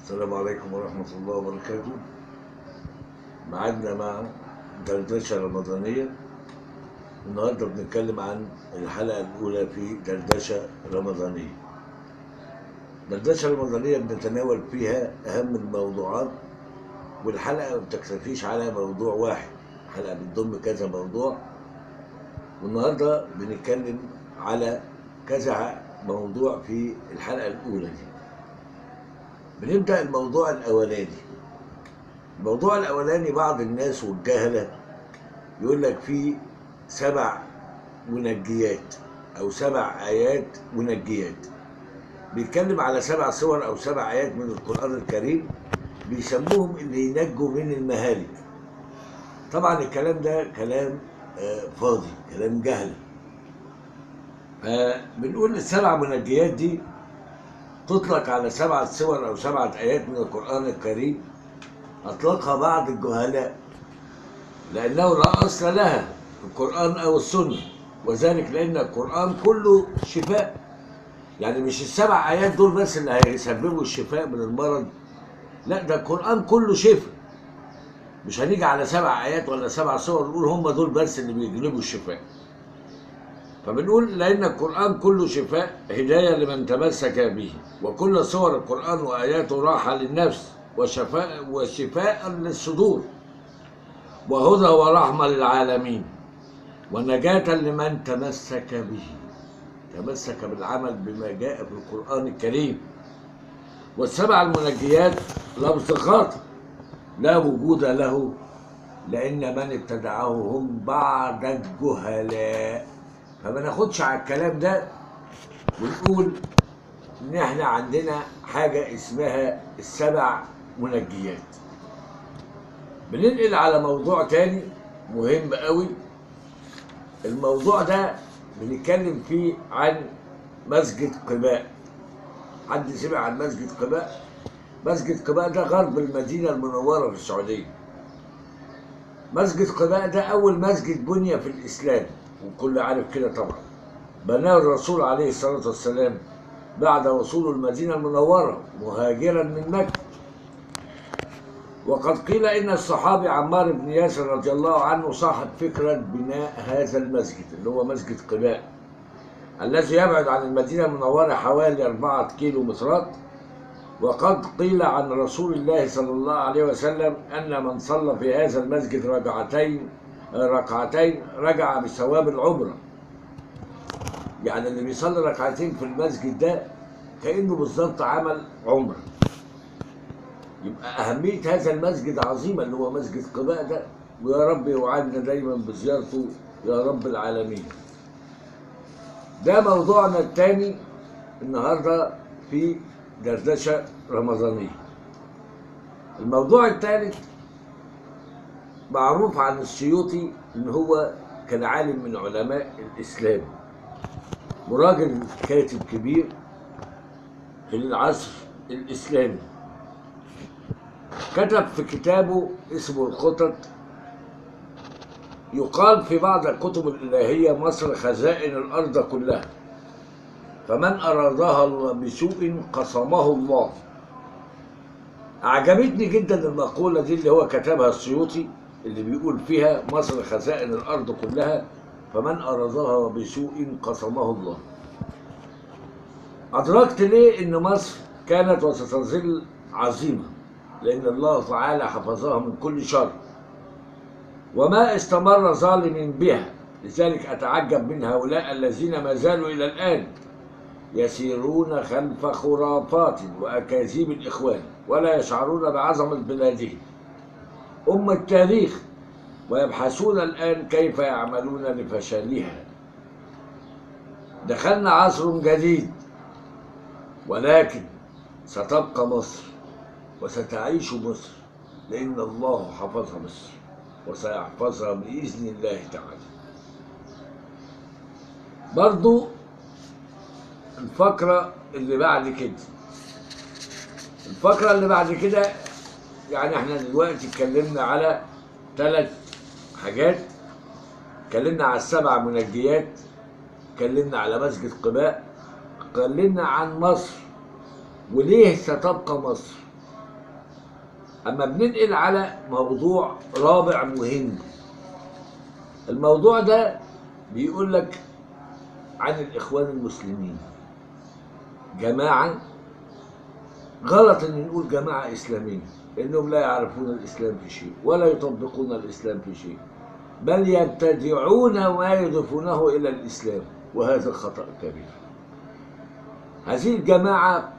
السلام عليكم ورحمة الله وبركاته. معادنا مع دردشة رمضانية. النهاردة بنتكلم عن الحلقة الأولى في دردشة رمضانية. دردشة رمضانية بنتناول فيها أهم الموضوعات، والحلقة ما بتكتفيش على موضوع واحد، الحلقة بتضم كذا موضوع، والنهاردة بنتكلم على كذا موضوع في الحلقة الأولى دي. بنبدأ الموضوع الأولاني. الموضوع الأولاني بعض الناس والجهلة يقول لك في 7 منجيات أو 7 آيات منجيات، بيتكلم على 7 سور أو 7 آيات من القرآن الكريم بيسموهم اللي ينجوا من المهالك. طبعا الكلام ده كلام فاضي، كلام جهل. فبنقول ال7 منجيات دي تطلق على 7 سور أو 7 آيات من القرآن الكريم أطلقها بعض الجهلاء لأنه لا أصل لها في القرآن أو السنة، وذلك لأن القرآن كله شفاء. يعني مش ال7 آيات دول بس اللي هيسببوا الشفاء من المرض، لا، ده القرآن كله شفاء. مش هنيجي على 7 آيات ولا 7 سور نقول هم دول بس اللي بيجلبوا الشفاء. فبنقول لأن القرآن كله شفاء هداية لمن تمسك به، وكل سور القرآن وآياته راحة للنفس وشفاء للصدور، وهدى ورحمة للعالمين، ونجاة لمن تمسك به، تمسك بالعمل بما جاء في القرآن الكريم. وال7 المنجيات لفظ خاطئ لا وجود له، لأن من ابتدعه هم بعض الجهلاء. فما ناخدش على الكلام ده ونقول إن إحنا عندنا حاجة اسمها ال7 منجيات. بننقل على موضوع تاني مهم قوي. الموضوع ده بنتكلم فيه عن مسجد قباء. حد سمع عن مسجد قباء؟ مسجد قباء ده غرب المدينة المنورة في السعودية. مسجد قباء ده أول مسجد بني في الإسلام، والكل عارف كده طبعا. بناه الرسول عليه الصلاة والسلام بعد وصوله المدينة المنورة مهاجرا من مكة. وقد قيل إن الصحابي عمار بن ياسر رضي الله عنه صاحب فكرة بناء هذا المسجد اللي هو مسجد قباء، الذي يبعد عن المدينة المنورة حوالي 4 كيلومترات. وقد قيل عن رسول الله صلى الله عليه وسلم أن من صلى في هذا المسجد ركعتين رجع بثواب العمرة. يعني اللي بيصلي ركعتين في المسجد ده كأنه بالظبط عمل عمرة. يبقى أهمية هذا المسجد عظيمة اللي هو مسجد قباء ده، ويا رب يوعدنا دايما بزيارته يا رب العالمين. ده موضوعنا الثاني النهارده في دردشة رمضانية. الموضوع الثالث معروف عن السيوطي إن هو كان عالم من علماء الإسلام، وراجل كاتب كبير في العصر الإسلامي. كتب في كتابه اسمه الخطط. يقال في بعض الكتب الإلهية مصر خزائن الأرض كلها، فمن أرادها بسوء قصمه الله. أعجبتني جدا المقولة دي اللي هو كتبها السيوطي، اللي بيقول فيها مصر خزائن الأرض كلها فمن أرادها بسوء قصمه الله. أدركت ليه إن مصر كانت وستظل عظيمة، لأن الله تعالى حفظها من كل شر وما استمر ظالم بها. لذلك أتعجب من هؤلاء الذين ما زالوا إلى الآن يسيرون خلف خرافات وأكاذيب الإخوان ولا يشعرون بعظمة بلادهم التاريخ، ويبحثون الآن كيف يعملون لفشلها. دخلنا عصر جديد، ولكن ستبقى مصر وستعيش مصر، لأن الله حفظ مصر وسيحفظها بإذن الله تعالى. برضو الفقرة اللي بعد كده، يعني احنا دلوقتي اتكلمنا على 3 حاجات. اتكلمنا على ال7 منجيات، اتكلمنا على مسجد قباء، اتكلمنا عن مصر وليه ستبقى مصر. اما بننقل على موضوع رابع مهم. الموضوع ده بيقول لك عن الاخوان المسلمين جماعه، غلط ان نقول جماعه اسلاميه، لانهم لا يعرفون الاسلام في شيء ولا يطبقون الاسلام في شيء، بل يبتدعون ما يضيفونه الى الاسلام، وهذا خطأ كبير. هذه الجماعه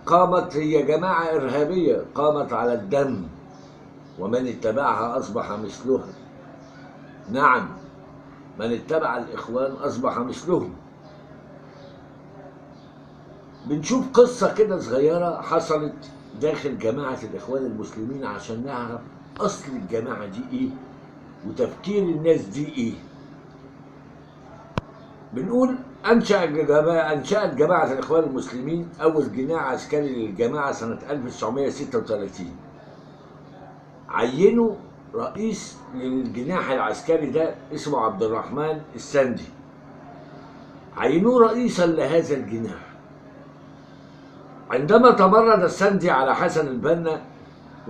هي جماعه ارهابيه قامت على الدم، ومن اتبعها اصبح مثلها. نعم، من اتبع الاخوان اصبح مثلهم. بنشوف قصة كده صغيرة حصلت داخل جماعة الإخوان المسلمين عشان نعرف أصل الجماعة دي إيه وتفكير الناس دي إيه. بنقول أنشأت جماعة الإخوان المسلمين أول جناح عسكري للجماعة سنة 1936. عينوا رئيس للجناح العسكري ده اسمه عبد الرحمن السندي، عينوه رئيسا لهذا الجناح. عندما تمرد السندي على حسن البنا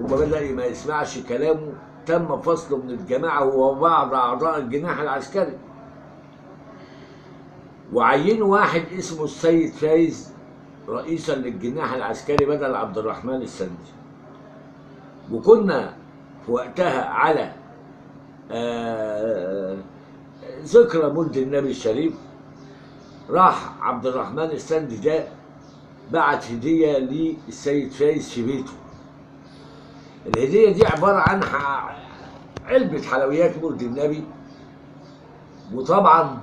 وبدأ ما يسمعش كلامه، تم فصله من الجماعة هو وبعض أعضاء الجناح العسكري، وعينوا واحد اسمه السيد فايز رئيسا للجناح العسكري بدل عبد الرحمن السندي. وكنا في وقتها على ذكرى مولد النبي الشريف. راح عبد الرحمن السندي ده بعت هدية للسيد فايز في بيته. الهدية دي عبارة عن علبة حلويات مولد النبي، وطبعا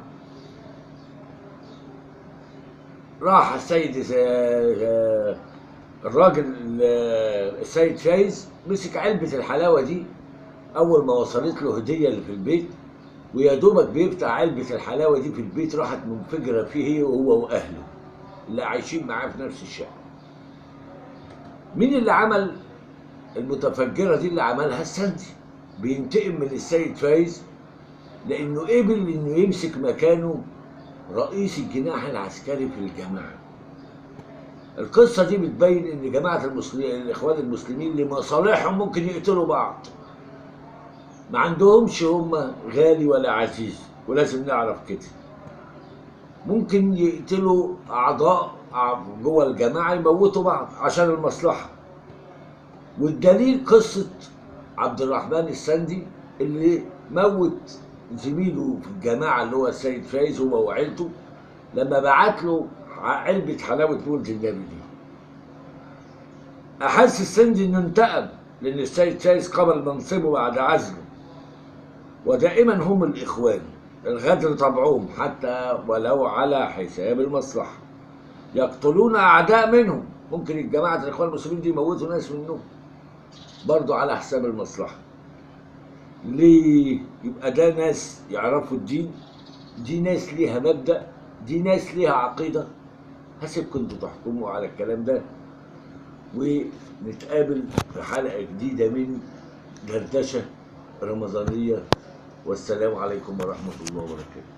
راح الراجل السيد فايز مسك علبة الحلاوة دي أول ما وصلت له هدية اللي في البيت، ويا دوبك بيفتح علبة الحلاوة دي في البيت راحت منفجرة فيه هي وهو وأهله اللي عايشين معاه في نفس الشقة. مين اللي عمل المتفجرة دي؟ اللي عملها السندي، بينتقم من السيد فايز لأنه قبل إنه يمسك مكانه رئيس الجناح العسكري في الجماعة. القصة دي بتبين إن جماعة الإخوان المسلمين لمصالحهم ممكن يقتلوا بعض، ما عندهمش هم غالي ولا عزيز، ولازم نعرف كده. ممكن يقتلوا أعضاء جوه الجماعة، يموتوا بعض عشان المصلحة. والدليل قصة عبد الرحمن السندي اللي موت زميله في الجماعة اللي هو السيد فايز هو وعيلته لما بعت له علبة حلاوة مولد النبي دي. أحس السندي إنه انتقم لأن السيد فايز قبل منصبه بعد عزله. ودائما هم الإخوان الغدر طبعهم حتى ولو على حساب المصلحة، يقتلون أعداء منهم. ممكن الجماعة الإخوان المسلمين دي يموتوا ناس منهم برضو على حساب المصلحة. ليه؟ يبقى ده ناس يعرفوا الدين، دي ناس ليها مبدأ، دي ناس ليها عقيدة. هسيبكم انتوا تحكموا على الكلام ده، ونتقابل في حلقة جديدة من دردشة رمضانية. والسلام عليكم ورحمة الله وبركاته.